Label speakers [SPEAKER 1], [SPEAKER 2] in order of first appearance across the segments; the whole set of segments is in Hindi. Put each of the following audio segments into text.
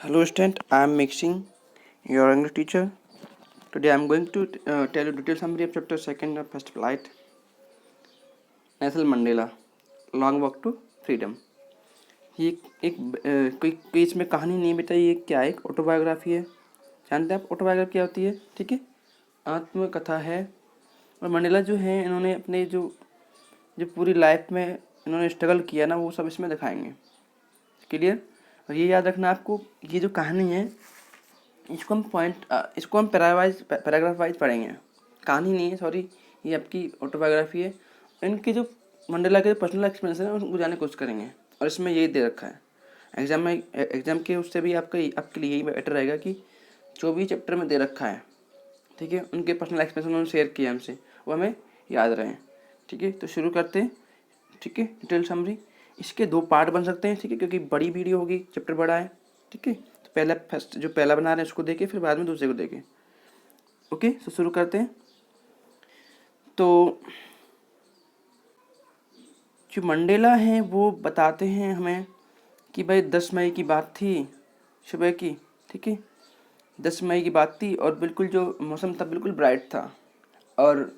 [SPEAKER 1] Hello student, I am Mixing, your English teacher. Today I am going to tell you detailed summary of chapter 2 of First Flight. Nelson Mandela, Long Walk to Freedom. ये एक कोई इसमें कहानी नहीं बताई, ये क्या है, एक ऑटोबायोग्राफी है। जानते हैं आप ऑटोबायोग्राफी क्या होती है? ठीक है, आत्मकथा है। और मंडेला जो है, इन्होंने अपने जो जो पूरी लाइफ में इन्होंने स्ट्रगल किया ना, वो सब इसमें दिखाएंगे। क्लियर? और ये याद रखना आपको, ये जो कहानी है इसको हम पैराग्राफ वाइज पढ़ेंगे। कहानी नहीं है, सॉरी, ये आपकी ऑटोबायोग्राफी है। इनके जो मंडेला के पर्सनल एक्सपीरियंस है उनको जानने की कोशिश करेंगे। और इसमें यही दे रखा है एग्जाम के, उससे भी आपके लिए यही बेटर रहेगा कि जो भी चैप्टर में दे रखा है, ठीक है, उनके पर्सनल एक्सपीरियंस उन्होंने शेयर किया हमसे, वो हमें याद रहे। ठीक है, तो शुरू करते हैं। ठीक है, डिटेल समरी। इसके 2 पार्ट बन सकते हैं, ठीक है, क्योंकि बड़ी वीडियो होगी, चैप्टर बड़ा है। ठीक है, तो पहला बना रहे हैं उसको देखें, फिर बाद में दूसरे को देखें। ओके, तो शुरू करते हैं। तो जो मंडेला हैं वो बताते हैं हमें कि भाई 10 मई की बात थी, सुबह की। ठीक है, 10 मई की बात थी और बिल्कुल जो मौसम था बिल्कुल ब्राइट था। और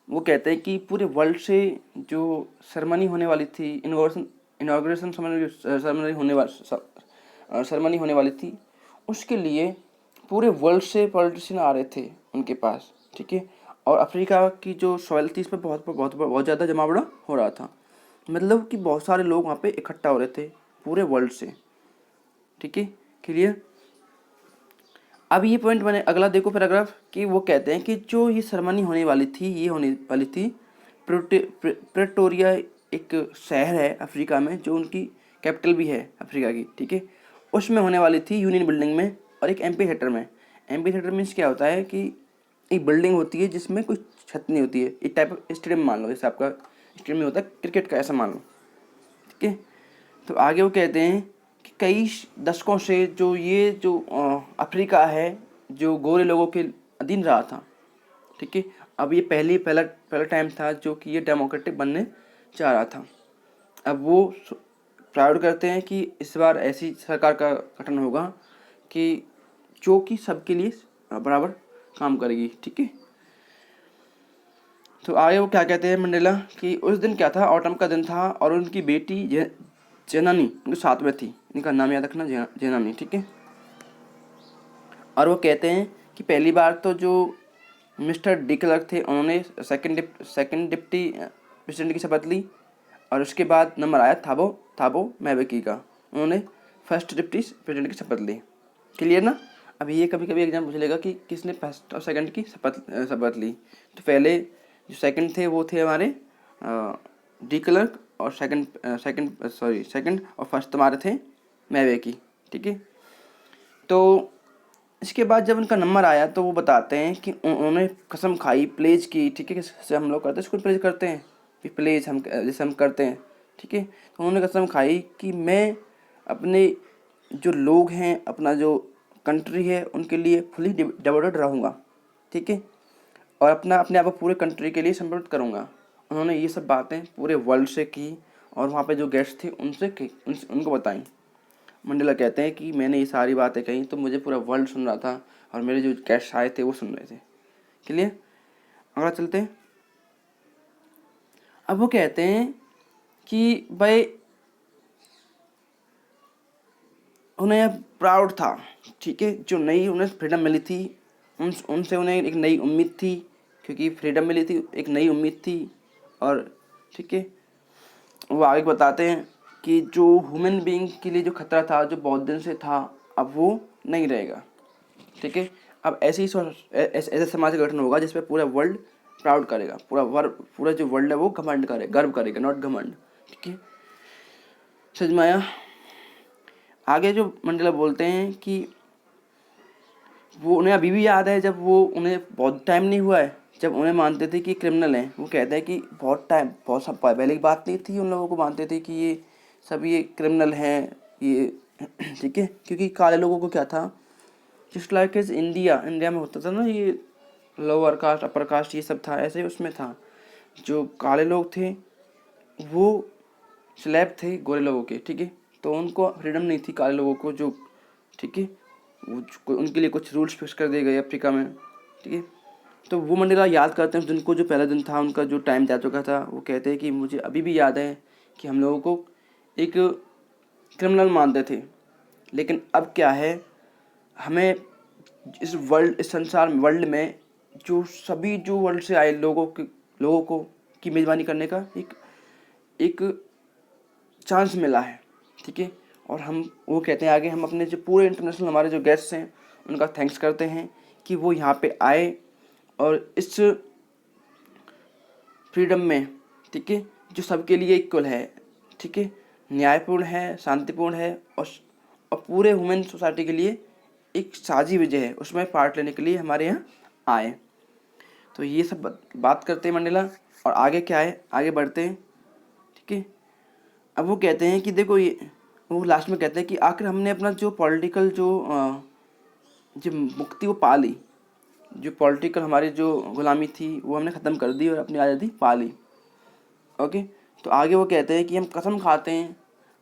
[SPEAKER 1] वो कहते हैं कि पूरे वर्ल्ड से जो सेरेमनी होने वाली थी, इनॉग्रेशन सेरेमनी होने वाली थी, उसके लिए पूरे वर्ल्ड से पॉलिटिशियन आ रहे थे उनके पास। ठीक है, और अफ्रीका की जो सॉइल थी, इस पर बहुत ज़्यादा जमावड़ा हो रहा था। मतलब कि बहुत सारे लोग वहाँ पे इकट्ठा हो रहे थे पूरे वर्ल्ड से। ठीक है, क्लियर? अब ये पॉइंट मैंने अगला देखो पैराग्राफ, कि वो कहते हैं कि जो ये सेरेमनी होने वाली थी, ये होने वाली थी प्रेटोरिया, एक शहर है अफ्रीका में, जो उनकी कैपिटल भी है अफ्रीका की। ठीक है, उसमें होने वाली थी, यूनियन बिल्डिंग में और एक एम्पी थिएटर में। एम्पी थिएटर मीन्स क्या होता है कि एक बिल्डिंग होती है जिसमें कोई छत नहीं होती है, एक टाइप ऑफ स्टेडियम मान लो, जैसे आपका स्टेडियम में होता है क्रिकेट का, ऐसा मान लो। ठीक है, तो आगे वो कहते हैं कि कई दशकों से जो अफ्रीका है, जो गोरे लोगों के अधीन रहा था। ठीक है, अब ये पहला टाइम था जो कि ये डेमोक्रेटिक बनने चाह रहा था। अब वो प्राउड करते हैं कि इस बार ऐसी सरकार का गठन होगा कि जो कि सबके लिए बराबर काम करेगी। ठीक है, तो आगे वो क्या कहते हैं मंडेला, कि उस दिन क्या था, ऑटम का दिन था और उनकी बेटी जेनानी उनके साथ में थी। इनका नाम याद रखना, जेनानी। ठीक है, और वो कहते हैं कि पहली बार तो जो मिस्टर डी क्लर्क थे, उन्होंने सेकंड डिप्टी प्रेसिडेंट की शपथ ली। और उसके बाद नंबर आया थाबो मैबेकी का, उन्होंने फर्स्ट डिप्टी प्रेसिडेंट की शपथ ली। क्लियर ना? अब ये कभी कभी एग्जाम पूछ लेगा कि किसने फर्स्ट और सेकंड की शपथ ली। तो पहले जो सेकंड थे वो थे हमारे डी क्लर्क, और सेकंड और फर्स्ट तुम्हारे थे मैबेकी। ठीक है, तो इसके बाद जब उनका नंबर आया तो वो बताते हैं कि उन्होंने कसम खाई, प्लेज की। ठीक है, जैसे हम लोग करते हैं, इसको प्लेज करते हैं, कि प्लेज हम जैसे हम करते हैं। ठीक है, तो उन्होंने कसम खाई कि मैं अपने जो लोग हैं, अपना जो कंट्री है, उनके लिए फुली डिवोटेड रहूँगा। ठीक है, और अपने आप को पूरे कंट्री के लिए समर्पित करूँगा। उन्होंने ये सब बातें पूरे वर्ल्ड से की और वहाँ पे जो गेस्ट थे उनको बताई। मंडेला कहते हैं कि मैंने ये सारी बातें कही तो मुझे पूरा वर्ल्ड सुन रहा था और मेरे जो गेस्ट आए थे वो सुन रहे थे। क्लियर? अगला चलते हैं। अब वो कहते हैं कि भाई उन्हें प्राउड था। ठीक है, जो नई उन्हें फ्रीडम मिली थी, उनसे उन्हें एक नई उम्मीद थी, क्योंकि फ्रीडम मिली थी, एक नई उम्मीद थी। और ठीक है, वो आगे बताते हैं कि जो ह्यूमन बीइंग के लिए जो खतरा था, जो बहुत दिन से था, अब वो नहीं रहेगा। ठीक है, अब ऐसे समाज का गठन होगा जिसपे पूरा वर्ल्ड प्राउड करेगा, पूरा जो वर्ल्ड है वो घमंड करेगा, गर्व करेगा, नॉट घमंड। ठीक है, समझ में आया? आगे जो मंडेला बोलते हैं कि वो उन्हें अभी भी याद है, जब वो उन्हें बहुत टाइम नहीं हुआ है जब उन्हें मानते थे कि क्रिमिनल हैं। वो कहते हैं कि बहुत सब पहले की बात नहीं थी, उन लोगों को मानते थे कि ये क्रिमिनल हैं ये। ठीक है, क्योंकि काले लोगों को क्या था, जस्ट लाइक इज इंडिया में होता था ना, ये लोअर कास्ट अपर कास्ट ये सब था, ऐसे उसमें था। जो काले लोग थे वो स्लैब थे गोरे लोगों के। ठीक है, तो उनको फ्रीडम नहीं थी काले लोगों को जो ठीक है। उनके लिए कुछ रूल्स फिक्स कर दिए गए अफ्रीका में, ठीक है। तो वो मंडेला याद करते हैं उस दिन को, जो पहला दिन था उनका, जो टाइम जा चुका था। वो कहते हैं कि मुझे अभी भी याद है कि हम लोगों को एक क्रिमिनल मानते थे, लेकिन अब क्या है, हमें इस संसार में, वर्ल्ड में जो सभी जो वर्ल्ड से आए लोगों को की मेज़बानी करने का एक चांस मिला है, ठीक है। और हम, वो कहते हैं आगे, हम अपने जो पूरे इंटरनेशनल हमारे जो गेस्ट्स हैं उनका थैंक्स करते हैं कि वो यहाँ पे आए और इस फ्रीडम में, ठीक है, जो सबके लिए इक्वल है, ठीक है, न्यायपूर्ण है, शांतिपूर्ण है, और पूरे ह्यूमन सोसाइटी के लिए एक साझी विजय है, उसमें पार्ट लेने के लिए हमारे यहाँ आए। तो ये सब बात करते हैं मंडेला। और आगे क्या है, आगे बढ़ते हैं, ठीक है। अब वो कहते हैं कि देखो, ये वो लास्ट में कहते हैं कि आखिर हमने अपना जो पॉलिटिकल जो मुक्ति वो पा ली, जो पॉलिटिकल हमारी जो गुलामी थी वो हमने ख़त्म कर दी और अपनी आज़ादी पा ली। ओके। तो आगे वो कहते हैं कि हम कसम खाते हैं,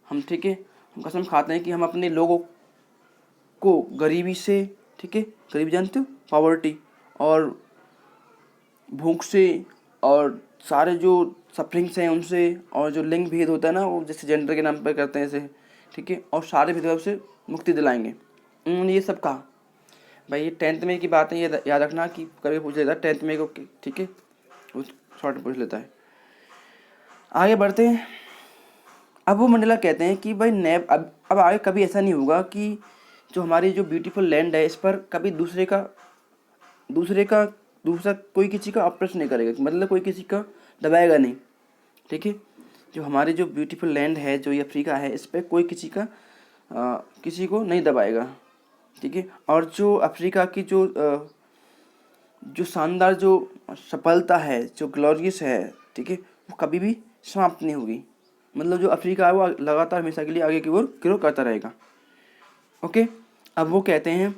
[SPEAKER 1] हम, ठीक है, हम कसम खाते हैं कि हम अपने लोगों को गरीबी से, ठीक है, गरीबी जानते हो, पॉवर्टी और भूख से और सारे जो सफरिंग्स हैं उनसे, और जो लिंग भेद होता है ना, वो जैसे जेंडर के नाम पर करते हैं ऐसे, ठीक है, और सारे भेदभाव से मुक्ति दिलाएंगे। उन्होंने ये सब कहा। भाई ये 10th में की बात है, ये याद रखना कि कभी पूछ लेता है 10th में को, ठीक है, वो शॉर्ट पूछ लेता है। आगे बढ़ते हैं। अब वो मंडेला कहते हैं कि भाई अब आगे कभी ऐसा नहीं होगा कि जो हमारी जो ब्यूटीफुल लैंड है इस पर कभी दूसरा कोई किसी का ऑपरेशन नहीं करेगा, मतलब कोई किसी का दबाएगा नहीं, ठीक है। जो हमारी जो ब्यूटीफुल लैंड है, जो ये अफ्रीका है, इस पर कोई किसी को नहीं दबाएगा, ठीक है। और जो अफ्रीका की जो शानदार जो सफलता है, जो ग्लोरियस है, ठीक है, वो कभी भी समाप्त नहीं होगी। मतलब जो अफ्रीका है वो लगातार हमेशा के लिए आगे की ओर ग्रो करता रहेगा। ओके। अब वो कहते हैं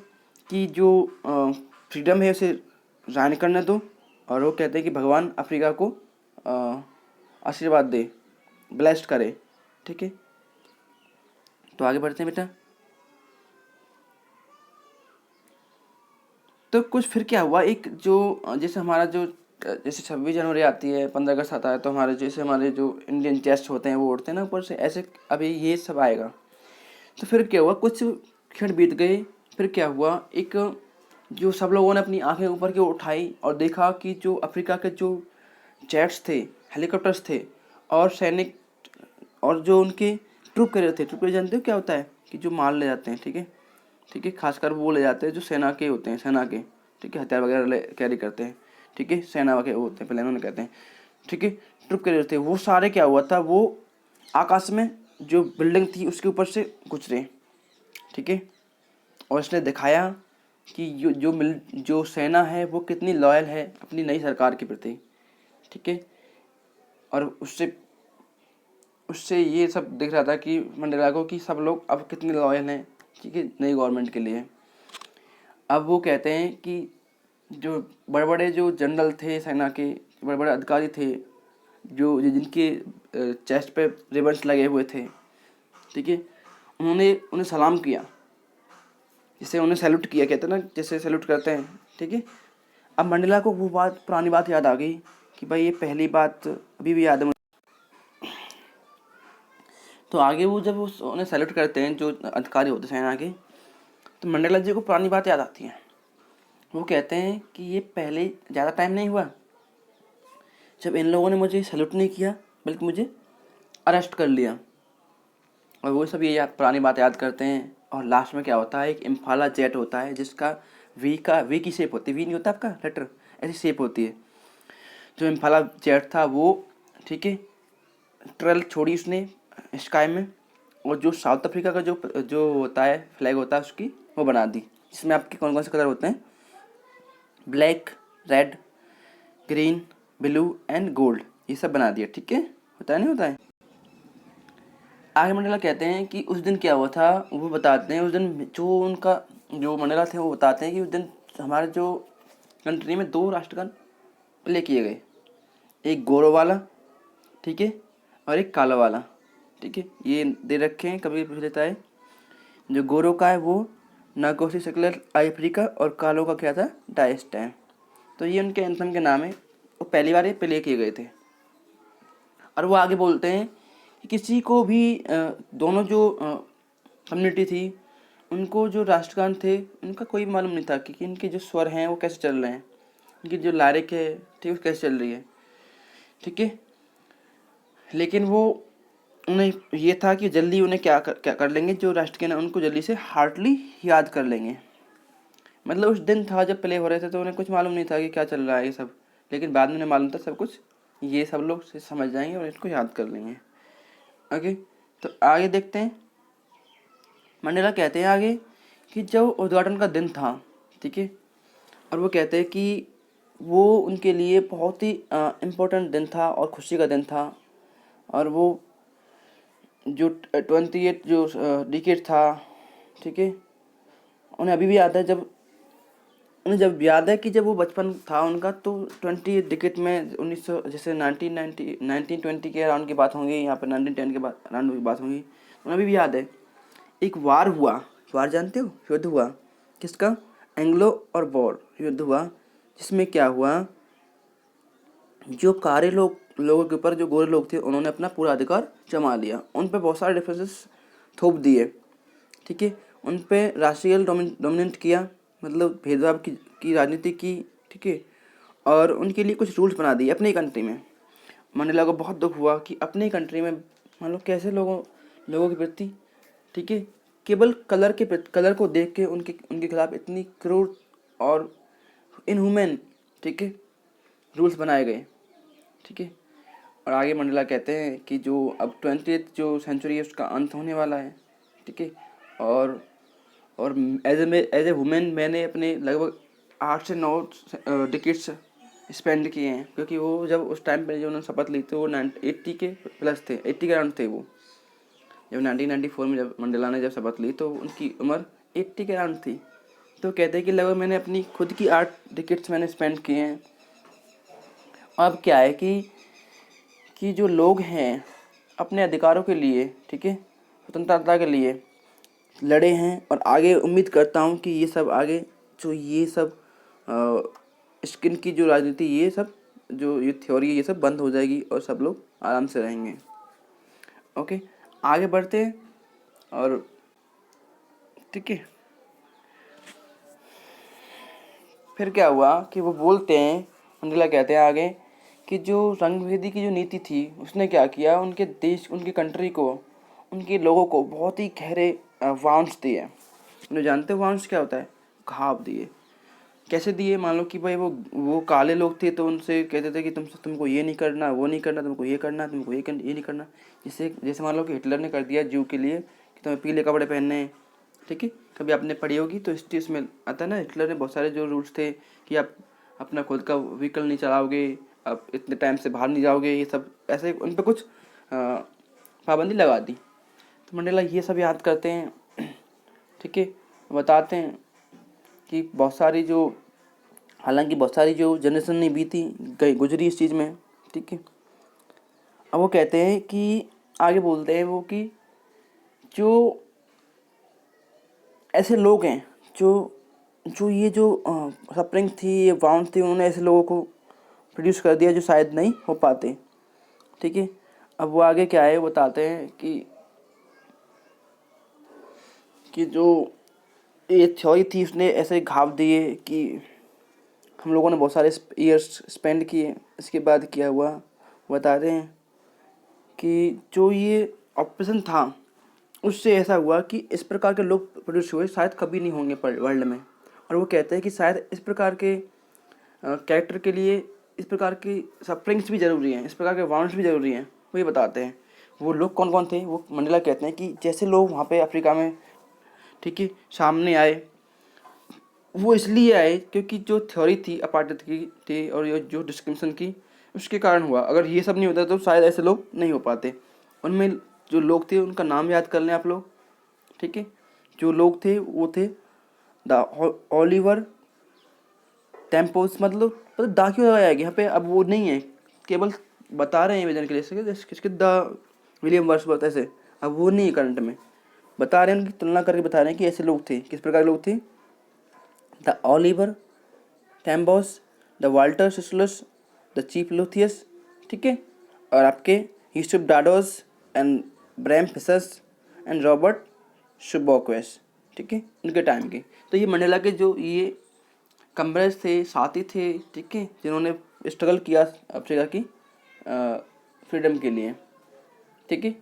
[SPEAKER 1] कि जो फ्रीडम है उसे जान करने दो, और वो कहते हैं कि भगवान अफ्रीका को आशीर्वाद दे, ब्लेस्ड करे, ठीक है। तो आगे बढ़ते हैं बेटा। तो कुछ फिर क्या हुआ, एक जो जैसे हमारा जो जैसे 26 जनवरी आती है, 15 अगस्त आता है, तो हमारे जो इंडियन चेस्ट होते हैं वो उड़ते हैं ना ऊपर से, ऐसे अभी ये सब आएगा। तो फिर क्या हुआ, कुछ क्षण बीत गए, फिर क्या हुआ, एक जो सब लोगों ने अपनी आंखें ऊपर की ओर उठाई और देखा कि जो अफ्रीका के जो जेट्स थे, हेलीकॉप्टर्स थे, और सैनिक, और जो उनके ट्रूप कैरियर थे। ट्रूप कैरियर जानते हो क्या होता है, कि जो माल ले जाते हैं, ठीक है, ठीक है, खासकर वो ले जाते हैं जो सेना के होते हैं, सेना के, ठीक है, हथियार वगैरह कैरी करते हैं, ठीक है, सेना वगैरह होते हैं, पहले उन्होंने कहते हैं, ठीक है, ट्रूप कैरियर थे। वो सारे क्या हुआ था, वो आकाश में जो बिल्डिंग थी उसके ऊपर से गुजरे, ठीक है, और इसने दिखाया कि जो सेना है वो कितनी लॉयल है अपनी नई सरकार के प्रति, ठीक है। और उससे ये सब दिख रहा था कि मंडेला को, कि सब लोग अब कितने लॉयल हैं, ठीक है, नई गवर्नमेंट के लिए। अब वो कहते हैं कि जो बड़े बड़े जो जनरल थे सेना के, बड़े बड़े अधिकारी थे, जिनके चेस्ट पे रिबन्स लगे हुए थे, ठीक है, उन्होंने उन्हें सलाम किया, जिसे उन्हें सैल्यूट किया, कहते हैं ना जैसे सैल्यूट करते हैं, ठीक है। अब मंडेला को वो पुरानी बात याद आ गई कि भाई ये पहली बात अभी भी याद है मुझे। तो आगे वो जब उन्हें सैल्यूट करते हैं जो अधिकारी होते हैं सेना के, तो मंडेला जी को पुरानी बात याद आती है। वो कहते हैं कि ये पहले ज़्यादा टाइम नहीं हुआ जब इन लोगों ने मुझे सैल्यूट नहीं किया, बल्कि मुझे अरेस्ट कर लिया। और वो सब ये पुरानी बात याद करते हैं। और लास्ट में क्या होता है, एक इम्फाला जेट होता है जिसका वी की शेप होती है, वी नहीं होता आपका लेटर, ऐसी शेप होती है। जो इम्फाला जेट था वो, ठीक है, ट्रेल छोड़ी उसने स्काई में, और जो साउथ अफ्रीका का जो होता है फ्लैग होता है उसकी वो बना दी, जिसमें आपके कौन कौन से कलर होते हैं, black, red, green, blue and gold, ये सब बना दिया, ठीक है, होता है नहीं होता है। आगे मंडेला कहते हैं कि उस दिन क्या हुआ था, वो बताते हैं। उस दिन जो उनका जो मंडेला थे वो बताते हैं कि उस दिन हमारे जो कंट्री में 2 राष्ट्रगान प्ले किए गए, एक गोरो वाला, ठीक है, और एक काला वाला, ठीक है, ये दे रखे हैं, कभी पूछ लेता है। जो गोरो का है वो नागोसी सेकुलर अफ्रीका और कालो का क्या था, डाइस्टैम। तो ये उनके एंथम के नाम है। वो पहली बार ये प्ले किए गए थे। और वो आगे बोलते हैं कि किसी को भी दोनों जो कम्युनिटी थी उनको जो राष्ट्रगान थे उनका कोई भी मालूम नहीं था कि इनके जो स्वर हैं वो कैसे चल रहे हैं, इनकी जो लारिक है ठीक है कैसे चल रही है, ठीक है। लेकिन वो उन्हें ये था कि जल्दी उन्हें क्या कर लेंगे, जो राष्ट्रगान है उनको जल्दी से हार्डली याद कर लेंगे। मतलब उस दिन था जब प्ले हो रहे थे तो उन्हें कुछ मालूम नहीं था कि क्या चल रहा है ये सब, लेकिन बाद में उन्हें मालूम था सब कुछ, ये सब लोग समझ जाएंगे और इसको याद कर लेंगे। ओके, तो आगे देखते हैं। मंडेला कहते हैं आगे कि जब उद्घाटन का दिन था, ठीक है, और वो कहते हैं कि वो उनके लिए बहुत ही इम्पोर्टेंट दिन था और खुशी का दिन था। और वो जो 28 जो डिकेट था, ठीक है, उन्हें अभी भी याद है जब याद है कि जब वो बचपन था उनका तो 20 डिकेट में 1900 जैसे 1920 के अराउंड की बात होंगी, यहाँ पर 1910 के बाद अराउंड की बात होंगी। उन्हें अभी भी याद है एक वार हुआ, वार जानते हो, युद्ध हुआ किसका, एंग्लो और बोर युद्ध हुआ, जिसमें क्या हुआ, जो कारे लोगों के ऊपर जो गोरे लोग थे उन्होंने अपना पूरा अधिकार जमा लिया, उन पर बहुत सारे डिफरेंसेस थोप दिए, ठीक है, उन पर राष्ट्रीय डोमिनेट किया, मतलब भेदभाव की राजनीति की, ठीक है, और उनके लिए कुछ रूल्स बना दिए अपनी कंट्री में। मंडेला को बहुत दुख हुआ कि अपनी कंट्री में मान लो कैसे लोगों के प्रति, ठीक है, केवल कलर को देख के उनके खिलाफ इतनी क्रूर और इनह्यूमन, ठीक है, रूल्स बनाए गए, ठीक है। और आगे मंडेला कहते हैं कि जो अब 20th जो सेंचुरी है उसका अंत होने वाला है, ठीक है, और एज ए वुमेन मैंने अपने लगभग 8 से 9 डिकेट्स स्पेंड किए हैं, क्योंकि वो जब उस टाइम पे जो उन्होंने शपथ ली थी वो 80 के प्लस थे, 80 के अराउंड थे वो। जब 1994 में जब मंडेला ने जब शपथ ली तो उनकी उम्र 80 के अराउंड थी। तो कहते हैं कि लगभग मैंने अपनी खुद की 8 डिकेट्स मैंने स्पेंड किए हैं। अब क्या है कि जो लोग हैं अपने अधिकारों के लिए, ठीक है, स्वतंत्रता के लिए लड़े हैं, और आगे उम्मीद करता हूँ कि ये सब आगे जो ये सब स्किन की जो राजनीति ये सब जो ये थ्योरी ये सब बंद हो जाएगी और सब लोग आराम से रहेंगे। ओके, आगे बढ़ते हैं। और ठीक है, फिर क्या हुआ कि वो बोलते हैं, मंडेला कहते हैं आगे कि जो रंगभेदी की जो नीति थी उसने क्या किया, उनके देश उनकी कंट्री को उनके लोगों को बहुत ही गहरे वाउंड्स दिए। उन्हें जानते हो वाउंड्स क्या होता है, घाव दिए। कैसे दिए, मान लो कि भाई वो काले लोग थे तो उनसे कहते थे कि तुमको ये नहीं करना, वो नहीं करना, तुमको ये करना, तुमको ये नहीं करना। जैसे मान लो कि हिटलर ने कर दिया जू के लिए कि तुम्हें पीले कपड़े पहनने हैं, ठीक है। कभी आपने पढ़ी होगी तो हिस्ट्री उसमें आता है ना, हिटलर ने बहुत सारे जो रूल्स थे कि आप अपना खुद का व्हीकल नहीं चलाओगे, आप इतने टाइम से बाहर नहीं जाओगे, ये सब ऐसे उन पर कुछ पाबंदी लगा दी। तो मंडेला ये सब याद करते हैं, ठीक है, बताते हैं कि हालांकि बहुत सारी जो जनरेशन नहीं बीती गई गुजरी इस चीज़ में, ठीक है। अब वो कहते हैं कि आगे बोलते हैं वो कि जो ऐसे लोग हैं जो ये जो सफरिंग थी, ये वाउंड थी, उन्होंने ऐसे लोगों को प्रोड्यूस कर दिया जो शायद नहीं हो पाते, ठीक है। अब वो आगे क्या है बताते हैं कि जो ये थ्योरी थी उसने ऐसे घाव दिए कि हम लोगों ने बहुत सारे ईयर्स स्पेंड किए। इसके बाद क्या हुआ बताते हैं कि जो ये ऑपरेशन था उससे ऐसा हुआ कि इस प्रकार के लोग प्रोड्यूस हुए शायद कभी नहीं होंगे वर्ल्ड में। और वो कहते हैं कि शायद इस प्रकार के कैरेक्टर के लिए इस प्रकार की सफरिंग्स भी ज़रूरी हैं, इस प्रकार के वाउंड्स भी ज़रूरी हैं। वो ये बताते हैं वो लोग कौन कौन थे। वो मंडेला कहते हैं कि जैसे लोग वहाँ पे अफ्रीका में, ठीक है, सामने आए, वो इसलिए आए क्योंकि जो थ्योरी थी अपार्टheid की थी और ये जो डिस्क्रिमिनेशन की उसके कारण हुआ। अगर ये सब नहीं होता तो शायद ऐसे लोग नहीं हो पाते। उनमें जो लोग थे उनका नाम याद कर लें आप लोग, ठीक है। जो लोग थे वो थे ओलिवर टेम्पोस, मतलब दा क्यों लगाया गया यहाँ पे, अब वो नहीं है, केवल बता रहे हैं विजन के लिए किसके द विलियम वर्ड्सवर्थ ऐसे, अब वो नहीं है करंट में, बता रहे हैं, उनकी तुलना करके बता रहे हैं कि ऐसे लोग थे, किस प्रकार के लोग थे। The Oliver Tambos, the Walter Sisulus, the chief Luthulis, ठीक है, और आपके यूसुफ डाडोस एंड ब्रैम फिसस एंड रॉबर्ट शुबोक्वेस, ठीक है, उनके टाइम के। तो ये मंडेला के जो ये कमरेज थे, साथी थे, ठीक है, जिन्होंने स्ट्रगल किया अफ्रीका की फ्रीडम के लिए, ठीक है।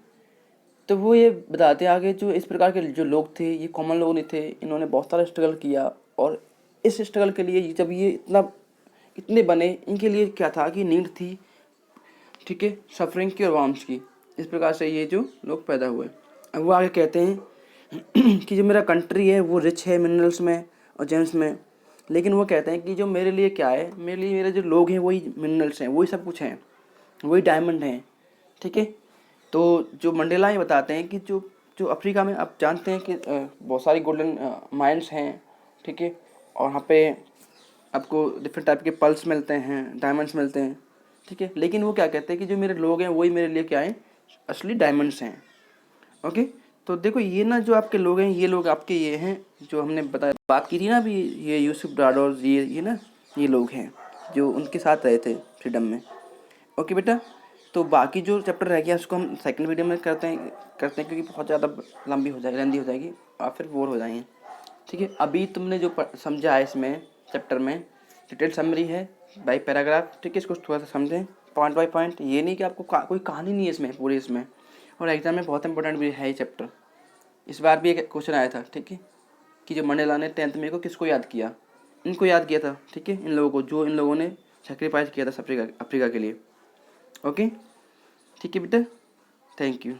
[SPEAKER 1] तो वो ये बताते हैं आगे, जो इस प्रकार के जो लोग थे ये कॉमन लोग नहीं थे, इन्होंने बहुत सारा स्ट्रगल किया, और इस स्ट्रगल के लिए जब ये इतने बने, इनके लिए क्या था कि नीड थी, ठीक है, सफरिंग की और वार्म्स की। इस प्रकार से ये जो लोग पैदा हुए। अब वो आगे कहते हैं कि जो मेरा कंट्री है वो रिच है मिनरल्स में और जेम्स में, लेकिन वो कहते हैं कि जो मेरे लिए क्या है, मेरे लिए मेरे जो लोग हैं वही मिनरल्स हैं, वही सब कुछ हैं, वही डायमंड हैं, ठीक है। तो जो मंडेला ये बताते हैं कि जो जो अफ्रीका में आप जानते हैं कि बहुत सारी गोल्डन माइंस हैं, ठीक है, और वहाँ पे आपको डिफरेंट टाइप के पल्स मिलते हैं, डायमंड्स मिलते हैं, ठीक है, लेकिन वो क्या कहते हैं कि जो मेरे लोग हैं वही मेरे लिए क्या है, असली डायमंड्स हैं। ओके, तो देखो ये ना जो आपके लोग हैं, ये लोग आपके ये हैं जो हमने बताया, बात की थी ना अभी, ये यूसुफ डाडोस, ये ना ये लोग हैं जो उनके साथ रहे थे फ्रीडम में। ओके बेटा, तो बाकी जो चैप्टर रह गया उसको हम सेकंड वीडियो में करते हैं क्योंकि बहुत ज़्यादा लेंदी हो जाएगी और फिर बोर हो जाएंगे, ठीक है। अभी तुमने जो समझा है इसमें चैप्टर में डिटेल समरी है बाई पैराग्राफ, ठीक है, इसको थोड़ा सा समझें पॉइंट बाय पॉइंट। ये नहीं कि आपको कोई कहानी नहीं है इसमें पूरी इसमें, और एग्जाम में बहुत इंपॉर्टेंट भी है ये चैप्टर। इस बार भी एक क्वेश्चन आया था, ठीक है, कि जो मंडेला ने 10th में को किसको याद किया, इनको याद किया था, ठीक है, इन लोगों को जो इन लोगों ने सेक्रीफाइस किया था अफ्रीका के लिए। ओके, ठीक है बेटा, थैंक यू।